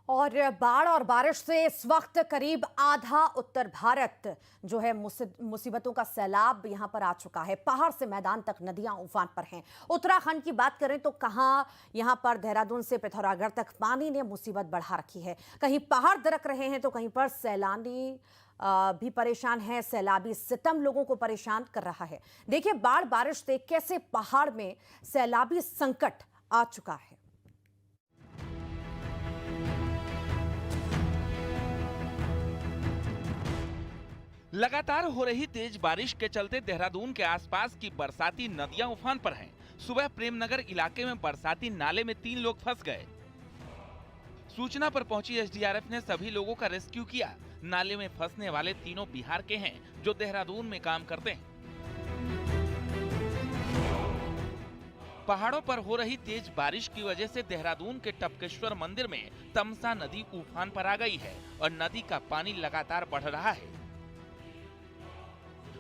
और बाढ़ और बारिश से इस वक्त करीब आधा उत्तर भारत जो है मुसीबतों का सैलाब यहां पर आ चुका है। पहाड़ से मैदान तक नदियां उफान पर हैं। उत्तराखंड की बात करें तो कहां यहां पर देहरादून से पिथौरागढ़ तक पानी ने मुसीबत बढ़ा रखी है। कहीं पहाड़ दरक रहे हैं तो कहीं पर सैलानी भी परेशान है। सैलाबी सितम लोगों को परेशान कर रहा है। देखिए बाढ़ बारिश से कैसे पहाड़ में सैलाबी संकट आ चुका है। लगातार हो रही तेज बारिश के चलते देहरादून के आसपास की बरसाती नदियां उफान पर हैं। सुबह प्रेमनगर इलाके में बरसाती नाले में 3 लोग फंस गए। सूचना पर पहुंची एसडीआरएफ ने सभी लोगों का रेस्क्यू किया। नाले में फंसने वाले तीनों बिहार के हैं जो देहरादून में काम करते हैं। पहाड़ों पर हो रही तेज बारिश की वजह से देहरादून के टपकेश्वर मंदिर में तमसा नदी उफान पर आ गई है और नदी का पानी लगातार बढ़ रहा है।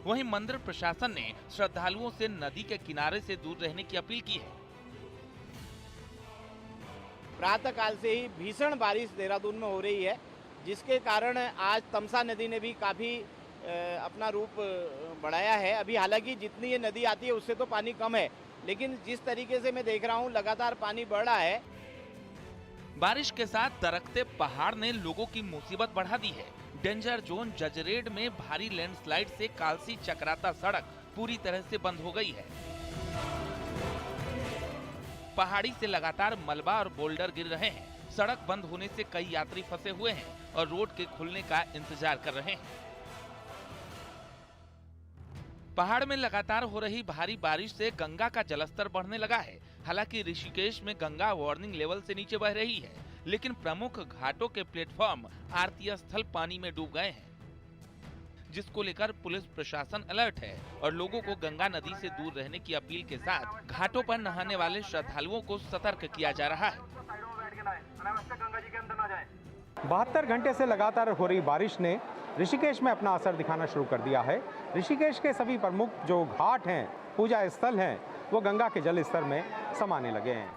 वहीं मंदिर प्रशासन ने श्रद्धालुओं से नदी के किनारे से दूर रहने की अपील की है। प्रातः काल से ही भीषण बारिश देहरादून में हो रही है, जिसके कारण आज तमसा नदी ने भी काफी अपना रूप बढ़ाया है। अभी हालांकि जितनी ये नदी आती है उससे तो पानी कम है, लेकिन जिस तरीके से मैं देख रहा हूँ लगातार पानी बढ़ रहा है। बारिश के साथ दरकते पहाड़ ने लोगों की मुसीबत बढ़ा दी है। डेंजर जोन जजरेड में भारी लैंडस्लाइड से कालसी चक्राता सड़क पूरी तरह से बंद हो गई है। पहाड़ी से लगातार मलबा और बोल्डर गिर रहे हैं। सड़क बंद होने से कई यात्री फंसे हुए हैं और रोड के खुलने का इंतजार कर रहे हैं। पहाड़ में लगातार हो रही भारी बारिश से गंगा का जलस्तर बढ़ने लगा है। हालांकि ऋषिकेश में गंगा वार्निंग लेवल से नीचे बह रही है, लेकिन प्रमुख घाटों के प्लेटफॉर्म आरती स्थल पानी में डूब गए हैं, जिसको लेकर पुलिस प्रशासन अलर्ट है और लोगों को गंगा नदी से दूर रहने की अपील के साथ घाटों पर नहाने वाले श्रद्धालुओं को सतर्क किया जा रहा है। 72 घंटे से लगातार हो रही बारिश ने ऋषिकेश में अपना असर दिखाना शुरू कर दिया है। ऋषिकेश के सभी प्रमुख जो घाट हैं, पूजा स्थल हैं, वो गंगा के जल स्तर में समाने लगे हैं।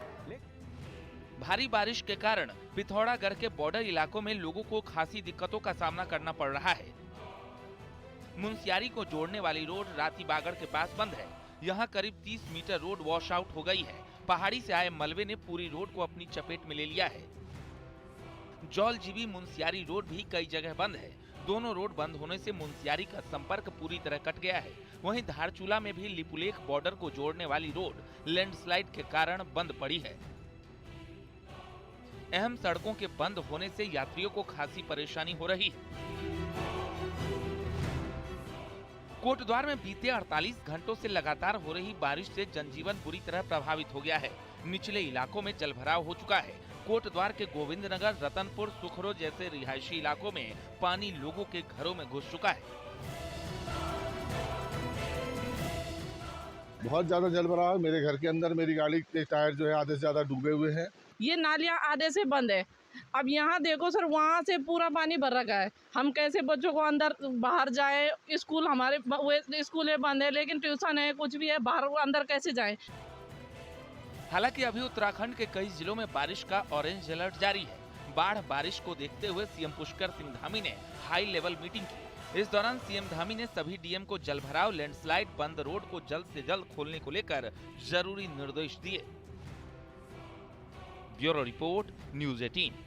भारी बारिश के कारण पिथौरागढ़ के बॉर्डर इलाकों में लोगों को खासी दिक्कतों का सामना करना पड़ रहा है। मुनस्यारी को जोड़ने वाली रोड राती बागड़ के पास बंद है। यहाँ करीब 30 मीटर रोड वॉश आउट हो गई है। पहाड़ी से आए मलबे ने पूरी रोड को अपनी चपेट में ले लिया है। जौलजीबी मुनस्यारी रोड भी कई जगह बंद है। दोनों रोड बंद होने से मुनस्यारी का संपर्क पूरी तरह कट गया है। वहीं धारचूला में भी लिपुलेख बॉर्डर को जोड़ने वाली रोड लैंडस्लाइड के कारण बंद पड़ी है। अहम सड़कों के बंद होने से यात्रियों को खासी परेशानी हो रही है। कोटद्वार में बीते 48 घंटों से लगातार हो रही बारिश से जनजीवन बुरी तरह प्रभावित हो गया है। निचले इलाकों में जलभराव हो चुका है। कोटद्वार के गोविंदनगर, रतनपुर, सुखरो जैसे रिहायशी इलाकों में पानी लोगों के घरों में घुस चुका है। बहुत ज्यादा जलभराव है। मेरे घर के अंदर मेरी गाड़ी के टायर जो है आधे से ज्यादा डूबे हुए हैं। ये नालियां आधे से बंद है। अब यहाँ देखो सर, वहाँ से पूरा पानी भर रखा है। हम कैसे बच्चों को अंदर बाहर जाए? स्कूल हमारे स्कूल बंद है, लेकिन ट्यूशन है, कुछ भी है, बाहर अंदर कैसे जाए? हालांकि अभी उत्तराखंड के कई जिलों में बारिश का ऑरेंज अलर्ट जारी है। बाढ़ बारिश को देखते हुए सीएम पुष्कर सिंह धामी ने हाई लेवल मीटिंग की। इस दौरान सीएम धामी ने सभी डीएम को जलभराव, लैंडस्लाइड, बंद रोड को जल्द से जल्द खोलने को लेकर जरूरी निर्देश दिए। Bureau report, news 18।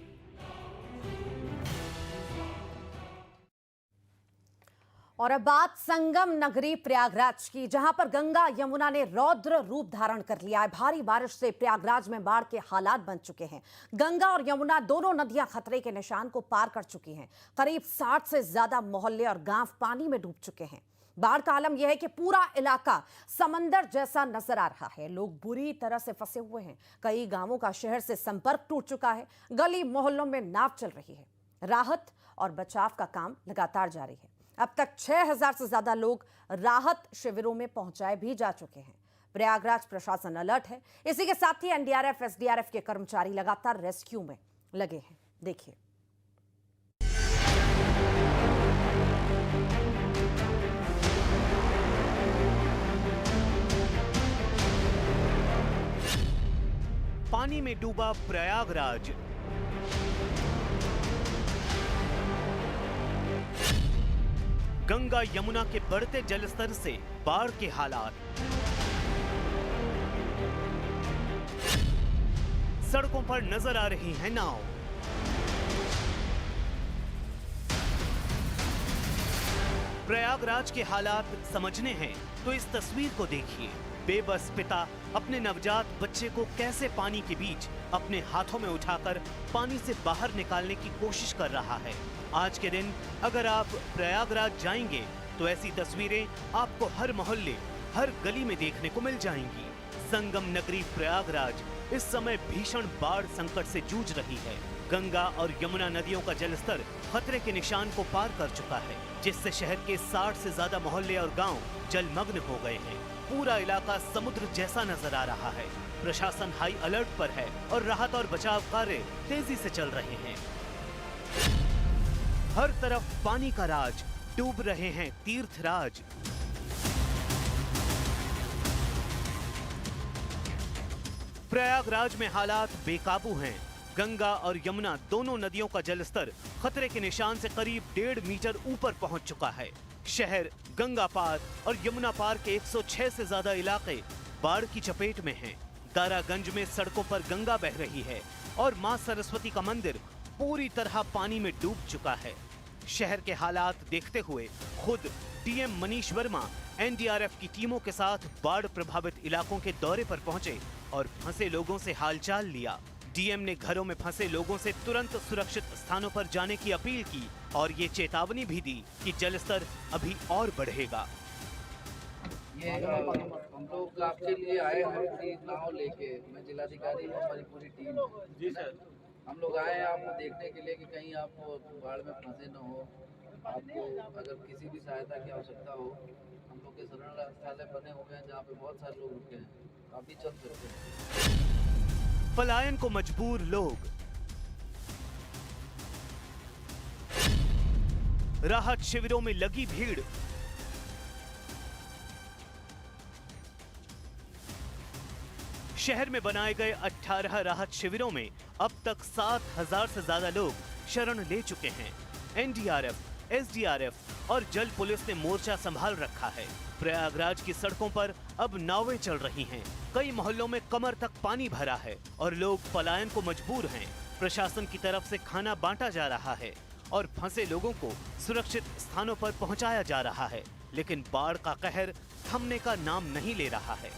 और अब बात संगम नगरी प्रयागराज की, जहां पर गंगा यमुना ने रौद्र रूप धारण कर लिया है। भारी बारिश से प्रयागराज में बाढ़ के हालात बन चुके हैं। गंगा और यमुना दोनों नदियां खतरे के निशान को पार कर चुकी हैं। करीब 60 से ज्यादा मोहल्ले और गांव पानी में डूब चुके हैं। बाढ़ का आलम यह है कि पूरा इलाका समंदर जैसा नजर आ रहा है। लोग बुरी तरह से फंसे हुए हैं। कई गांवों का शहर से संपर्क टूट चुका है। गली मोहल्लों में नाव चल रही है। राहत और बचाव का काम लगातार जारी है। अब तक 6000 से ज्यादा लोग राहत शिविरों में पहुंचाए भी जा चुके हैं। प्रयागराज प्रशासन अलर्ट है। इसी के साथ ही एनडीआरएफ, एसडीआरएफ के कर्मचारी लगातार रेस्क्यू में लगे हैं। देखिए। पानी में डूबा प्रयागराज। गंगा यमुना के बढ़ते जलस्तर से बाढ़ के हालात, सड़कों पर नजर आ रही है नाव, प्रयागराज के हालात समझने हैं तो इस तस्वीर को देखिए। बेबस पिता अपने नवजात बच्चे को कैसे पानी के बीच अपने हाथों में उठाकर पानी से बाहर निकालने की कोशिश कर रहा है। आज के दिन अगर आप प्रयागराज जाएंगे तो ऐसी तस्वीरें आपको हर मोहल्ले, हर गली में देखने को मिल जाएंगी। संगम नगरी प्रयागराज इस समय भीषण बाढ़ संकट से जूझ रही है। गंगा और यमुना नदियों का जलस्तर खतरे के निशान को पार कर चुका है, जिससे शहर के 60 से ज्यादा मोहल्ले और गांव जलमग्न हो गए हैं। पूरा इलाका समुद्र जैसा नजर आ रहा है। प्रशासन हाई अलर्ट पर है और राहत और बचाव कार्य तेजी से चल रहे हैं। हर तरफ पानी का राज, डूब रहे हैं तीर्थराज। प्रयागराज में हालात बेकाबू हैं। गंगा और यमुना दोनों नदियों का जलस्तर खतरे के निशान से करीब 1.5 मीटर ऊपर पहुंच चुका है। शहर, गंगा पार और यमुना पार के 106 से ज्यादा इलाके बाढ़ की चपेट में हैं। दारागंज में सड़कों पर गंगा बह रही है और मां सरस्वती का मंदिर पूरी तरह पानी में डूब चुका है। शहर के हालात देखते हुए खुद डीएम मनीष वर्मा एनडीआरएफ की टीमों के साथ बाढ़ प्रभावित इलाकों के दौरे पर पहुंचे और फंसे लोगों से हालचाल लिया। डीएम ने घरों में फंसे लोगों से तुरंत सुरक्षित स्थानों पर जाने की अपील की और ये चेतावनी भी दी कि जलस्तर अभी और बढ़ेगा। ये हम लोग आपके लिए आए हैं पूरी नाव लेके। मैं जिलाधिकारी हूँ, हमारी पूरी टीम है। जी सर, हम लोग आए हैं आपको देखने के लिए कि कहीं आप बाढ़ में फंसे न हो। आपको अगर किसी भी सहायता की आवश्यकता हो, हम लोग के शरण बने हुए हैं जहाँ पे बहुत सारे लोग रुके हैं, आप भी चल सकते हैं। पलायन को मजबूर लोग, राहत शिविरों में लगी भीड़, शहर में बनाए गए 18 राहत शिविरों में अब तक 7,000 से ज्यादा लोग शरण ले चुके हैं। एनडीआरएफ, एसडीआरएफ और जल पुलिस ने मोर्चा संभाल रखा है। प्रयागराज की सड़कों पर अब नावें चल रही हैं। कई मोहल्लों में कमर तक पानी भरा है और लोग पलायन को मजबूर हैं। प्रशासन की तरफ से खाना बांटा जा रहा है और फंसे लोगों को सुरक्षित स्थानों पर पहुंचाया जा रहा है, लेकिन बाढ़ का कहर थमने का नाम नहीं ले रहा है।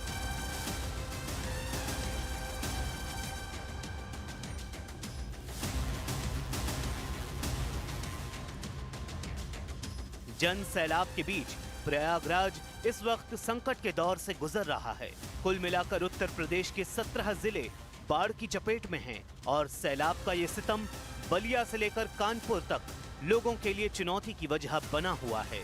जन सैलाब के बीच प्रयागराज इस वक्त संकट के दौर से गुजर रहा है। कुल मिलाकर उत्तर प्रदेश के 17 जिले बाढ़ की चपेट में हैं और सैलाब का ये सितम बलिया से लेकर कानपुर तक लोगों के लिए चुनौती की वजह बना हुआ है।